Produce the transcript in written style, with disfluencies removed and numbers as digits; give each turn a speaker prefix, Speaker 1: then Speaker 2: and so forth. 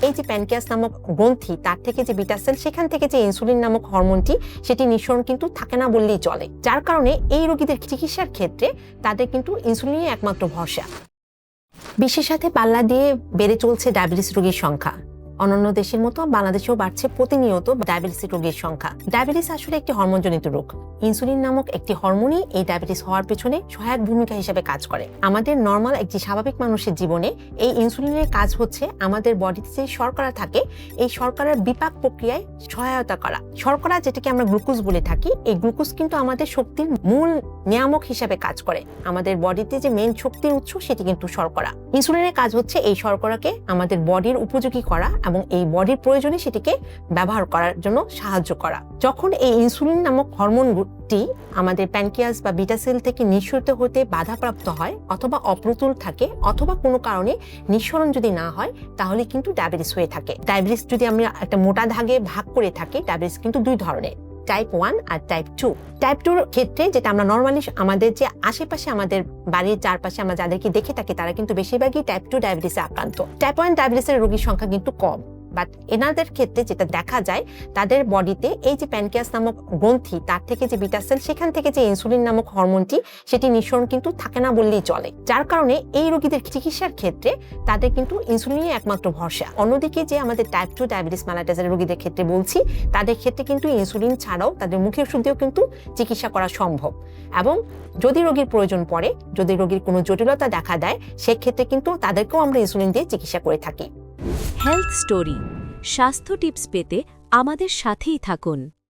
Speaker 1: এই যে প্যানক্রিয়াস নামক গ্রন্থি তার থেকে যে বিটা সেল সেখান থেকে যে ইনসুলিন নামক হরমোনটি সেটি নিঃসরণ কিন্তু থাকে না বললেই চলে, যার কারণে এই রোগীদের চিকিৎসার ক্ষেত্রে তাদের কিন্তু ইনসুলিনই একমাত্র ভরসা। বিশ্বের সাথে পাল্লা দিয়ে বেড়ে চলছে ডায়াবেটিস রোগীর সংখ্যা। অন্যান্য দেশের মতো বাংলাদেশেও বাড়ছে প্রতিনিয়ত ডায়াবেটিস রোগীর সংখ্যা। ডায়াবেটিস আসলে একটি হরমোনজনিত রোগ। ইনসুলিন নামক একটি হরমোনই এই ডায়াবেটিস হওয়ার পেছনে সহায়ক ভূমিকা হিসেবে কাজ করে। আমাদের নর্মাল একটি স্বাভাবিক মানুষের জীবনে এই ইনসুলিনের কাজ হচ্ছে আমাদের বডিতে যে শর্করা থাকে এই শর্করার বিপাক প্রক্রিয়ায় সহায়তা করা। শর্করা যেটাকে আমরা গ্লুকোজ বলে থাকি, এই গ্লুকোজ কিন্তু আমাদের শক্তির মূল নিয়ামক হিসাবে কাজ করে। আমাদের বডিতে যে মেইন শক্তির উৎস সেটি কিন্তু শর্করা। ইনসুলিনের কাজ হচ্ছে এই শর্করাকে আমাদের বডির উপযোগী করা এবং এই বডির প্রয়োজনে সেটিকে ব্যবহার করার জন্য সাহায্য করা। যখন এই ইনসুলিন নামক হরমোনটি আমাদের প্যানক্রিয়াস বা বিটা সেল থেকে নিঃসরিত হতে বাধাপ্রাপ্ত হয় অথবা অপ্রতুল থাকে অথবা কোনো কারণে নিঃসরণ যদি না হয় তাহলে কিন্তু ডায়াবেটিস হয়ে থাকে। ডায়াবেটিস যদি আমরা একটা মোটা দাগে ভাগ করে থাকি, ডায়াবেটিস কিন্তু দুই ধরনের, টাইপ 1 আর টাইপ 2। টাইপ 2 ক্ষেত্রে যেটা আমরা নর্মালি আমাদের যে আশেপাশে আমাদের বাড়ির চারপাশে আমরা যাদেরকে দেখে থাকি তারা কিন্তু বেশিরভাগই টাইপ 2 ডায়াবেটিসে আক্রান্ত। টাইপ 1 ডায়াবেটিসের রোগীর সংখ্যা কিন্তু কম, বাট এনাদের ক্ষেত্রে যেটা দেখা যায় তাদের বডিতে এই যে প্যানক্রিয়াস নামক গ্রন্থি তার থেকে যে বিটা সেল সেখান থেকে যে ইনসুলিন নামক হরমোনটি সেটি নিঃসরণ কিন্তু থাকে না বললেই চলে, যার কারণে এই রোগীদের চিকিৎসার ক্ষেত্রে তাদের কিন্তু ইনসুলিনই একমাত্র ভরসা। অন্যদিকে যে আমাদের টাইপ 2 ডায়াবেটিস মেলাইটাসের রোগীদের ক্ষেত্রে বলছি, তাদের ক্ষেত্রে কিন্তু ইনসুলিন ছাড়াও তাদের মুখের ওষুধ দিয়েও কিন্তু চিকিৎসা করা সম্ভব এবং যদি রোগীর প্রয়োজন পড়ে, যদি রোগীর কোনো জটিলতা দেখা দেয় সেক্ষেত্রে কিন্তু তাদেরকেও আমরা ইনসুলিন দিয়ে চিকিৎসা করে থাকি।
Speaker 2: হেলথ স্টোরি, স্বাস্থ্য টিপস পেতে আমাদের সাথেই থাকুন।